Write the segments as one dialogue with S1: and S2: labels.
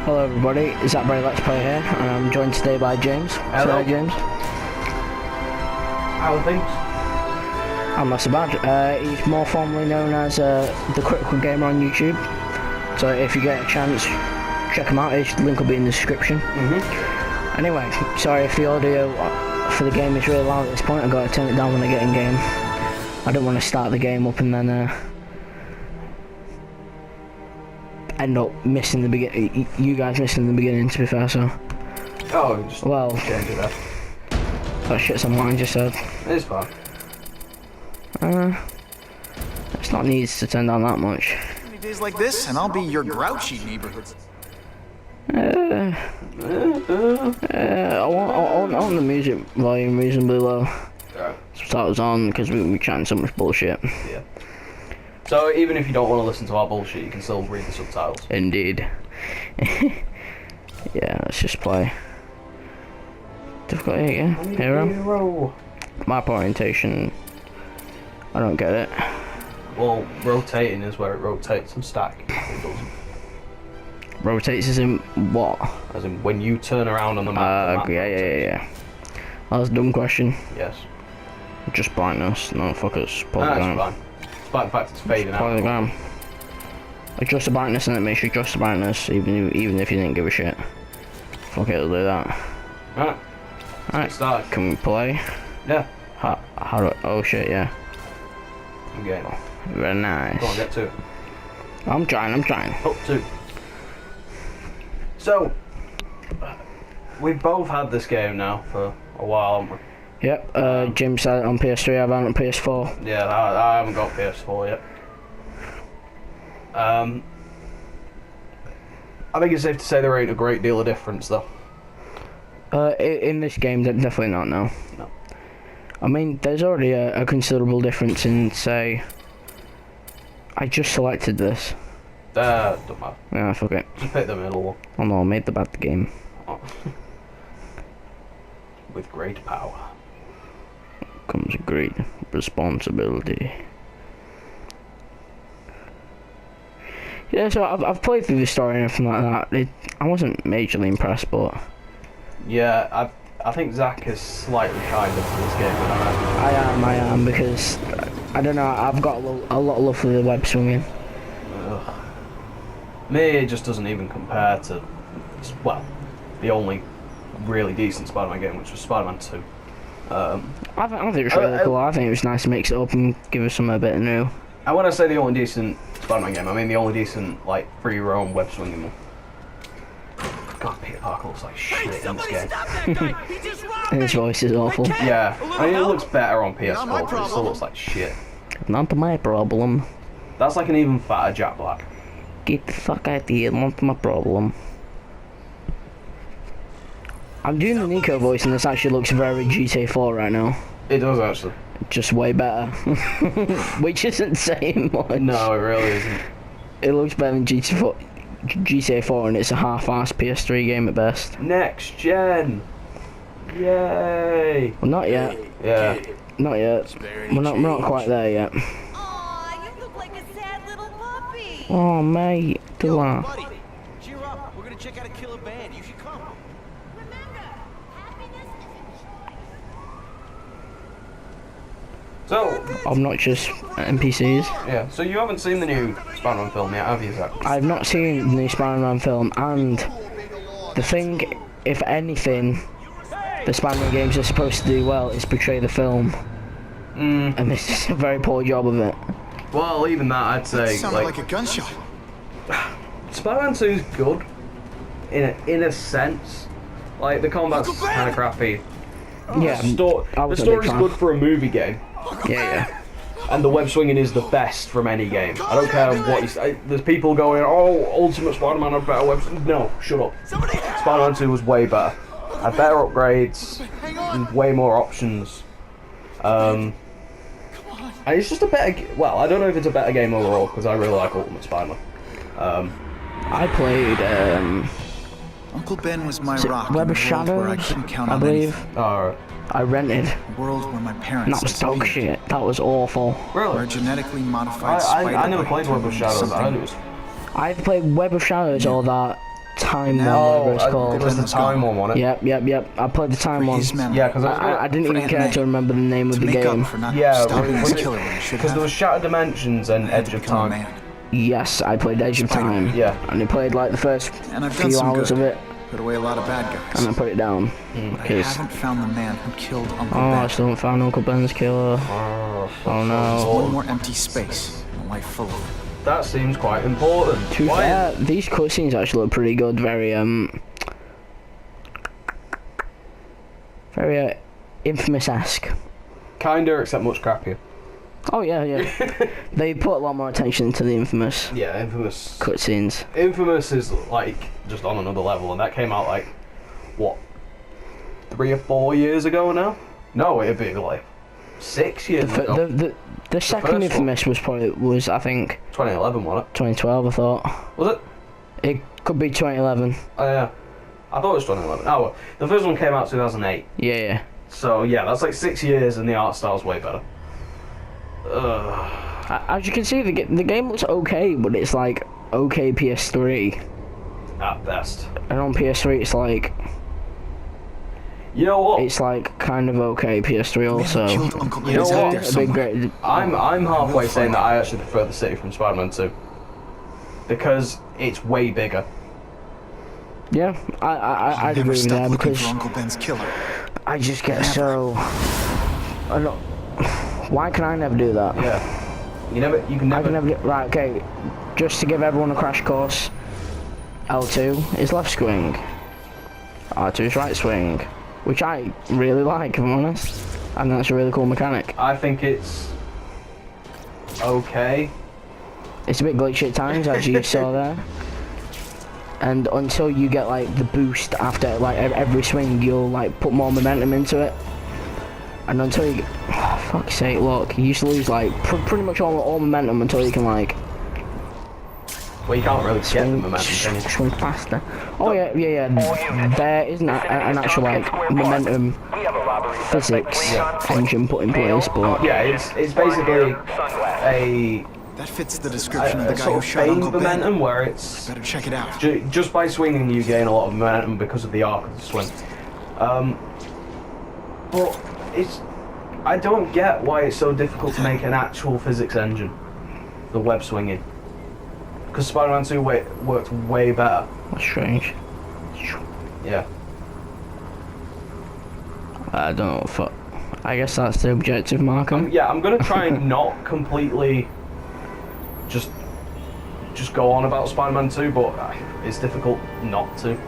S1: Hello everybody, ZakBrayLetsPlay here, and I'm joined today by James.
S2: Hello.
S1: Say hi, James.
S2: How are things?
S1: I'm not so bad. He's more formally known as the Critical Gamer on YouTube. So if you get a chance, check him out. His link will be in the description. Anyway, sorry if the audio for the game is really loud at this point. I've got to turn it down when I get in game. I don't want to start the game up and then end up missing the beginning. You guys missing the beginning, to be fair. So.
S2: Oh, just
S1: well.
S2: Change it there.
S1: That shit's on mine just said.
S2: It's fine.
S1: It's not needed to turn down that much.
S3: Days like this, and I'll be your grouchy neighborhood.
S1: I want the music volume reasonably low.
S2: Alright.
S1: So that was on because we chatting so much bullshit.
S2: Yeah. So even if you don't want to listen to our bullshit, you can still read the subtitles.
S1: Indeed. Yeah, let's just play. Difficulty, yeah. Hero. Map orientation. I don't get it.
S2: Well, rotating is where it rotates and stack. It doesn't.
S1: Rotates as in what?
S2: As in when you turn around on the map.
S1: Yeah. That was a dumb question.
S2: Yes.
S1: Just brightness. No, focus.
S2: That's fine. Despite the fact it's fading out. Adjust the brightness and it makes you adjust the brightness even if you didn't give a shit. Fuck it, it'll do that. Alright. Start.
S1: Can we play?
S2: Yeah.
S1: How do I, oh shit, yeah.
S2: I'm getting off.
S1: Very nice.
S2: Go on, get to it.
S1: I'm trying.
S2: Up to. So, we've both had this game now for a while, haven't we?
S1: Yep, Jim said it on PS3, I've had it on PS4.
S2: Yeah, I haven't got PS4 yet. I think it's safe to say there ain't a great deal of difference, though.
S1: In this game, definitely not, no.
S2: No.
S1: I mean, there's already a considerable difference in, say, I just selected this.
S2: Don't matter.
S1: Yeah, fuck it.
S2: Just pick the middle one.
S1: Oh no, I made the bad game.
S2: Oh. With great power
S1: Comes a great responsibility. Yeah, so I've played through the story and everything like that. I wasn't majorly impressed, but...
S2: Yeah, I think Zach is slightly kinder to this game than
S1: I am, because, I don't know, I've got a lot of love for the web swinging.
S2: Ugh. Me, it just doesn't even compare to, well, the only really decent Spider-Man game, which was Spider-Man 2.
S1: I think it was really cool. I think it was nice to mix it up and give us something a bit new.
S2: And when I say the only decent Spider-Man game, I mean the only decent, like, free roam web swinging one. God, Peter Parker looks like shit in this game.
S1: And his voice is awful.
S2: Yeah, I mean it looks better on PS4, but it still looks like shit.
S1: Not my problem.
S2: That's like an even fatter Jack Black.
S1: Get the fuck out of here, not my problem. I'm doing the Nico voice and this actually looks very GTA 4 right now.
S2: It does actually.
S1: Just way better. Which isn't saying much.
S2: No, it really isn't.
S1: It looks better than GTA 4 and it's a half-assed PS3 game at best.
S2: Next gen! Yay!
S1: Well, not yet.
S2: Yeah.
S1: Not yet. We're not quite there yet.
S4: Aw, you look like a sad little puppy.
S1: Oh, mate. Do that.
S3: Buddy, cheer up. We're gonna check out a killer band. You should come.
S4: Remember, happiness is
S2: So,
S1: Obnoxious NPCs.
S2: yeah, so you haven't seen the new Spider-Man film yet, have you, Zach?
S1: I've not seen the new Spider-Man film, and the thing, if anything, the Spider-Man games are supposed to do well is portray the film. And this is a very poor job of it.
S2: Well, even that, I'd say,
S3: Sounded like a gunshot.
S2: Spider-Man 2 is good, in a sense. Like, the combat's kind of crappy.
S1: Yeah,
S2: The story's good for a movie game.
S1: Yeah.
S2: And the web swinging is the best from any game. I don't care what you say. There's people going, oh, Ultimate Spider-Man had better web swinging. No, shut up. Spider-Man 2 was way better. Had better upgrades, and way more options. And it's just a better... Well, I don't know if it's a better game overall, because I really like Ultimate Spider-Man.
S1: I played,
S3: Uncle Ben was my
S1: is it
S3: rock
S1: Web
S3: in
S1: of
S3: a world where I
S1: Shadows,
S3: couldn't count
S1: I
S3: on
S1: believe.
S3: anything.
S2: Alright.
S1: I rented.
S3: A world where my parents
S1: That was dog shit. That was awful.
S3: Where
S2: Really?
S3: genetically modified
S2: I never
S3: Spider-Man
S2: played Web of
S3: turned
S2: Shadows. I heard
S3: something
S2: it was...
S1: I've played Web of Shadows or that time one,
S3: Now-
S1: whatever it's
S2: It
S1: called.
S2: was the time one, wasn't it?
S1: Yep. I played the time one.
S3: His memory.
S2: Yeah, because
S1: I didn't
S3: For
S1: even
S3: Aunt
S1: care
S3: May.
S1: to remember the name of
S3: To
S1: the
S3: make
S1: game.
S3: up for not
S2: Yeah,
S3: stopping this
S2: because
S3: killer when he should
S2: there
S3: have.
S2: was Shattered Dimensions and
S3: I had
S2: Edge
S3: to
S2: of
S3: become a
S2: Time.
S3: man.
S1: Yes, I played Edge of
S3: Spider-Man.
S1: Time.
S2: Yeah.
S1: And I played like the first
S3: And I've done
S1: few
S3: some
S1: hours
S3: good.
S1: of it,
S3: Put away a lot of bad
S1: and I
S3: guys.
S1: put it down.
S3: But I
S1: Because,
S3: haven't found the man who killed Uncle
S1: oh, I
S3: Ben.
S1: still haven't found Uncle Ben's killer. Oh
S3: There's
S1: no.
S3: one more empty space in a life full of them.
S2: That seems quite important.
S1: To be
S2: Why-
S1: fair, these cutscenes actually look pretty good. Very very Infamous-esque.
S2: Kinda, except much crappier.
S1: Oh yeah. They put a lot more attention to the Infamous
S2: Yeah, Infamous.
S1: cutscenes.
S2: Infamous is like just on another level, and that came out like what, 3 or 4 years ago now? No, it'd be like 6 years ago.
S1: The second
S2: first
S1: Infamous was I think
S2: 2011, wasn't
S1: 2012. I thought
S2: it? Was it?
S1: it could be 2011.
S2: Oh yeah, I thought it was 2011. Oh well, the first one came out 2008.
S1: Yeah.
S2: So yeah, that's like 6 years, and the art style's way better.
S1: As you can see, the game looks okay, but it's like okay PS3,
S2: At best.
S1: and on PS3 it's like
S2: You know what?
S1: kind of okay PS3 also.
S3: Killed Uncle
S2: You know
S3: Ben's out
S2: what?
S3: there
S1: A big
S3: somewhere.
S1: great.
S2: I'm halfway saying that I actually prefer the city from Spider-Man 2 because it's way bigger.
S1: Yeah, I'd
S3: Never
S1: agree with
S3: stop
S1: that
S3: looking
S1: because
S3: for Uncle Ben's killer.
S1: I just get so. I don't. Why can I never do that?
S2: Yeah. You can
S1: I
S2: never.
S1: can never do, right, okay. Just to give everyone a crash course, L2 is left swing, R2 is right swing, which I really like, if I'm honest. I think that's a really cool mechanic.
S2: I think it's okay.
S1: It's a bit glitchy at times, as you saw there. And until you get like the boost after like every swing, you'll like put more momentum into it. And until you get, oh, fuck's sake, look, you used to lose like pretty much all momentum until you can like
S2: Well, you can't really get the
S1: swing,
S2: momentum, can you?
S1: swing faster. Oh yeah. There isn't an actual like momentum physics engine put in place, but
S2: Yeah, it's basically a
S3: That fits the description of the guy
S2: sort
S3: who
S2: of
S3: shot
S2: feigned
S3: Uncle Ben.
S2: momentum where it's
S3: Better check it out.
S2: just by swinging you gain a lot of momentum because of the arc of the swing. But I don't get why it's so difficult to make an actual physics engine, the web swinging. Because Spider-Man 2 worked way better.
S1: that's strange.
S2: Yeah.
S1: I don't know. Fuck. I guess that's the objective marker.
S2: Yeah, I'm gonna try and not completely just go on about Spider-Man 2, but it's difficult not to.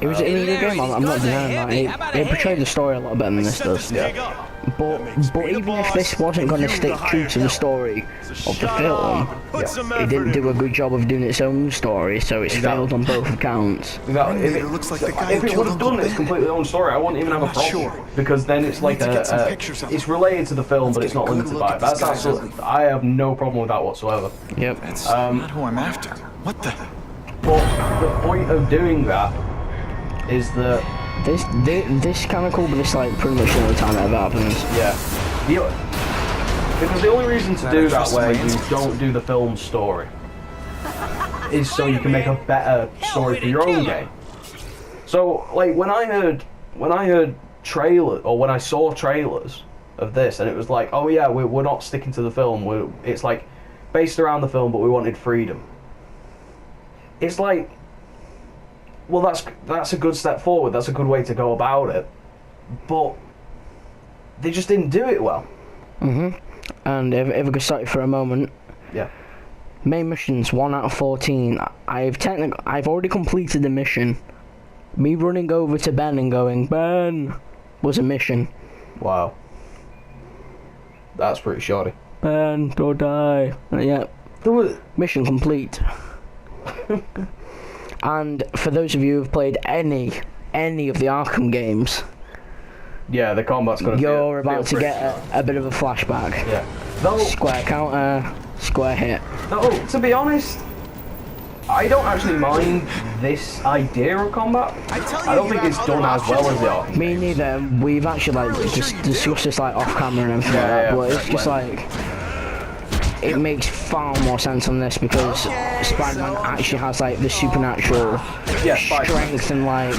S1: It was in the game. I'm not denying that. It portrayed the story a lot better than this does.
S2: Yeah.
S1: But even if this wasn't going to stick true to the story of the film, it didn't do a good job of doing its own story, so it's failed on both accounts.
S2: Exactly.
S3: It looks like the guy
S2: If
S3: who
S2: it
S3: killed
S2: would have
S3: Uncle
S2: done its
S3: Ben.
S2: completely own story, I wouldn't even have a
S3: not
S2: problem.
S3: sure.
S2: Because then it's like
S3: need to get some pictures of
S2: it's
S3: it.
S2: related to the film, but it's
S3: get a
S2: not
S3: good
S2: limited
S3: look
S2: by
S3: at
S2: it.
S3: this
S2: That's
S3: guy's
S2: absolutely.
S3: ugly.
S2: I have no problem with that whatsoever.
S1: Yep.
S3: That's not who I'm after. What the?
S2: But the point of doing that is that
S1: This kind of cool, but it's like pretty much the only time it ever happens.
S2: because the only reason to
S3: That
S2: do
S3: I
S2: that
S3: trust
S2: where
S3: my
S2: you
S3: instincts.
S2: don't do the film story is so you can make a better story for your own game. So like when I heard trailer, or when I saw trailers of this, and it was like, oh yeah, we're not sticking to the film. It's like based around the film, but we wanted freedom. It's like, well, that's a good step forward. That's a good way to go about it, but they just didn't do it well.
S1: And if I could start you for a moment,
S2: Yeah.
S1: main missions 1 out of 14. I've already completed the mission. Me running over to Ben and going, Ben, was a mission.
S2: Wow. That's pretty shoddy.
S1: Ben, don't die. Yeah,
S2: There was,
S1: mission complete. And for those of you who've played any of the Arkham games,
S2: yeah, the combat's gonna.
S1: you're
S2: feel
S1: about to
S2: pretty
S1: get a bit of a flashback.
S2: Yeah. Though,
S1: Square counter, square hit.
S2: to be honest, I don't actually mind this idea of combat. I don't think it's done as well as the Arkham.
S1: Me neither. We've actually like just discussed this like off camera and everything like that,
S2: Yeah,
S1: but
S2: yeah,
S1: it's just like it makes far more sense on this because Spider-Man actually has like the supernatural strength and like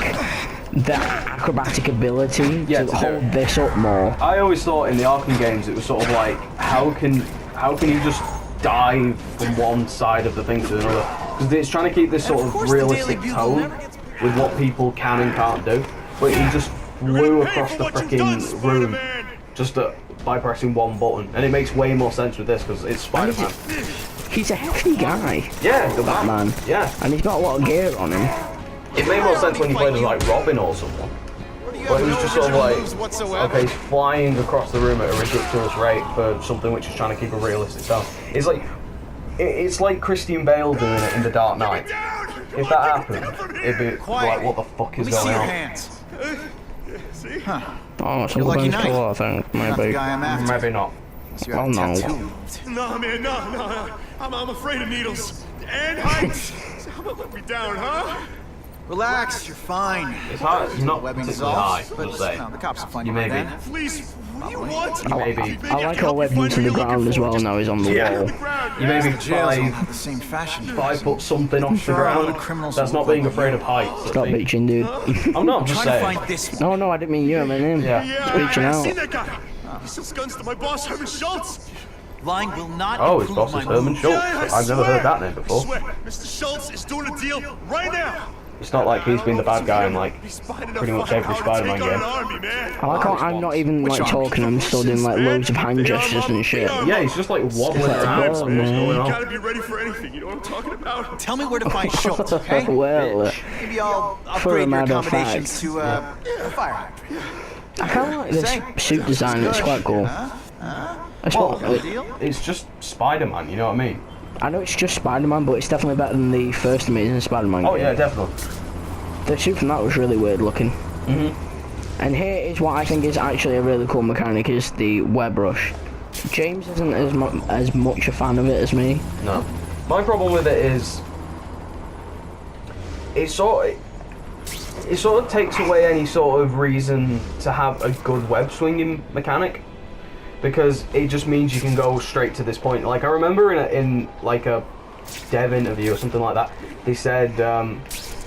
S1: the acrobatic ability to hold this up more.
S2: I always thought in the Arkham games it was sort of like, how can you just dive from one side of the thing to another? Because it's trying to keep this sort of realistic tone with what people can and can't do. But he just flew across the freaking room just by pressing one button, and it makes way more sense with this because it's Spider-Man.
S1: He's a hefty guy.
S2: Yeah, the
S1: Batman.
S2: Yeah,
S1: and he's got a lot of gear on him.
S2: It made more sense when you played as like Robin or someone. But it was just sort of like, okay, he's flying across the room at a ridiculous rate for something which is trying to keep a realistic tone. It's like Christian Bale doing it in The Dark Knight. If that happened, it'd be like, what the fuck is going on?
S1: Oh, it's a lucky cool, I think. Maybe.
S2: Maybe not.
S1: Oh no.
S5: No, man, no. I'm afraid of needles. And heights. Someone let me down, huh?
S3: Relax, you're fine.
S2: It's hard. It's not particularly high,
S3: but
S2: let's say.
S3: no, the cops will find
S2: You
S3: you
S2: may
S3: by
S2: be.
S3: then.
S5: Please, what do you want?
S1: I like how webbed to the ground as well now he's on the wall.
S2: You may be
S3: Jails don't have the same fashion.
S2: 5 foot something off the
S3: There are
S2: ground.
S3: other criminals
S2: That's
S3: who
S2: not
S3: look
S2: being
S3: like
S2: afraid
S3: you.
S2: of heights.
S1: Stop bitching, dude.
S2: I'm not, I'm just
S3: Trying to
S2: saying.
S3: find this.
S1: No, I didn't mean you, I meant him.
S2: Yeah.
S1: Speaking
S5: I've seen
S1: out.
S5: that guy. He sells guns to my boss, Herman Schultz.
S3: Lying will not
S2: Oh, his
S3: improve
S2: boss is
S3: my
S2: Herman
S3: mood.
S2: Schultz.
S5: I
S2: I've never heard that name
S5: I
S2: before.
S5: swear, Mr. Schultz is doing a deal right now.
S2: It's not like he's been the bad guy in like
S5: He's buying enough
S2: pretty much every
S5: firepower to
S2: Spider-Man
S5: take on an
S2: game.
S5: army, man.
S1: I like how I'm not even like talking, I'm still doing like loads of hand gestures and shit.
S2: Yeah, he's just like wobbling
S1: like,
S2: around.
S1: whoa,
S2: What's
S1: man.
S2: going
S5: You
S2: on?
S5: gotta be ready for anything, you know what I'm talking about?
S3: Tell me where to find Schultz, okay?
S1: Well,
S3: Maybe I'll
S1: For a
S3: upgrade your
S1: matter of
S3: accommodations
S1: fact.
S3: to a fire hydrant.
S1: I kind of like this suit design, it's quite cool. It's
S2: Well,
S1: what-
S2: it's just Spider-Man, you know what I mean?
S1: I know it's just Spider-Man, but it's definitely better than the first Amazing Spider-Man
S2: Oh
S1: game.
S2: yeah, definitely.
S1: The suit from that was really weird looking. And here is what I think is actually a really cool mechanic, is the web rush. James isn't as much a fan of it as me.
S2: No. My problem with it is it sort of takes away any sort of reason to have a good web swinging mechanic, because it just means you can go straight to this point. Like I remember in like a dev interview or something like that, they said,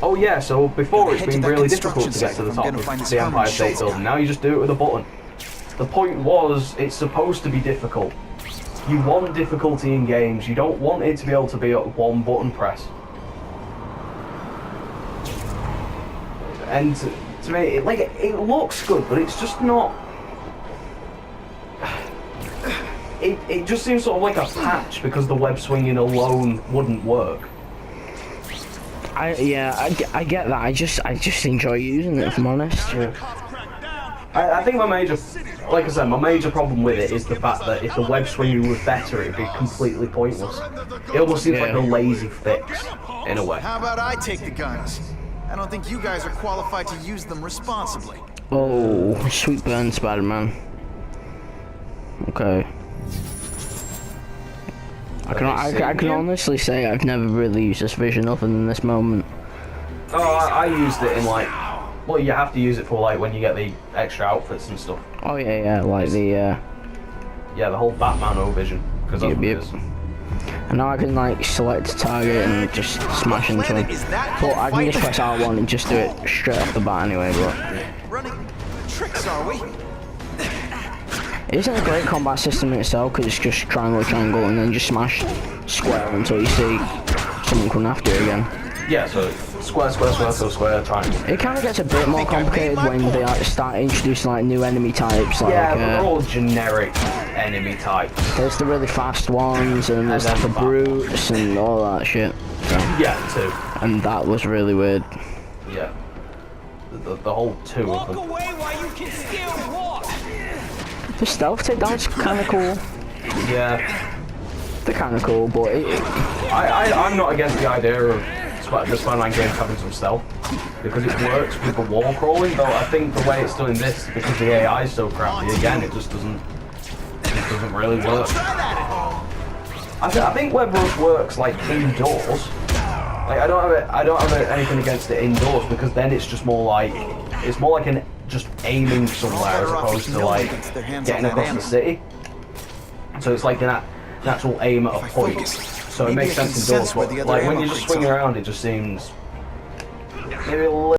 S2: oh yeah, so before it's been really difficult to get to the top of the Empire State Building. Now you just do it with a button. The point was, it's supposed to be difficult. You want difficulty in games. You don't want it to be able to be a one button press. And to me, it looks good, but it's just not. It just seems sort of like a patch because the web swinging alone wouldn't work.
S1: I get that. I just enjoy using it, if I'm honest.
S2: Yeah. I think my major, like I said, my major problem with it is the fact that if the web swinging was better, it'd be completely pointless. It almost seems like a lazy fix, in a way.
S3: How about I take the guns? I don't think you guys are qualified to use them responsibly.
S1: Oh, sweet burn, Spider-Man. Okay. I can honestly say I've never really used this vision other than this moment.
S2: Oh, I used it in like, well, you have to use it for like when you get the extra outfits and stuff.
S1: Oh yeah, like the
S2: Yeah, the whole Batman O vision, because that's what it is.
S1: and now I can like select a target and just smash into him. But I can just press R1 and just do it straight off the bat anyway. But
S3: Running tricks, are we?
S1: it isn't a great combat system in itself because it's just triangle, and then just smash square until you see someone coming after you again.
S2: Yeah, so square, triangle.
S1: It kind of gets a bit more complicated when they start introducing like new enemy types. Like,
S2: Yeah, but they're all generic enemy types.
S1: there's the really fast ones, and there's
S2: then
S1: the
S2: the bad
S1: brutes and all that shit. So,
S2: Yeah, two.
S1: and that was really weird.
S2: Yeah. The whole two of them.
S6: away while you can still walk.
S1: The stealth takedown's kind of cool.
S2: Yeah.
S1: They're kind of cool, but
S2: I'm not against the idea of the Spider-Man games having some stealth, because it works with the wall crawling, though I think the way it's done in this, because the AI is so crappy, again, it just doesn't really work. I think Web Rush works like indoors. Like I don't have anything against it indoors, because then it's just more like an just aiming somewhere as opposed to like getting across the city. So it's like actual aim at a point. So it makes sense indoors, but like when you just swing around, it just seems maybe a little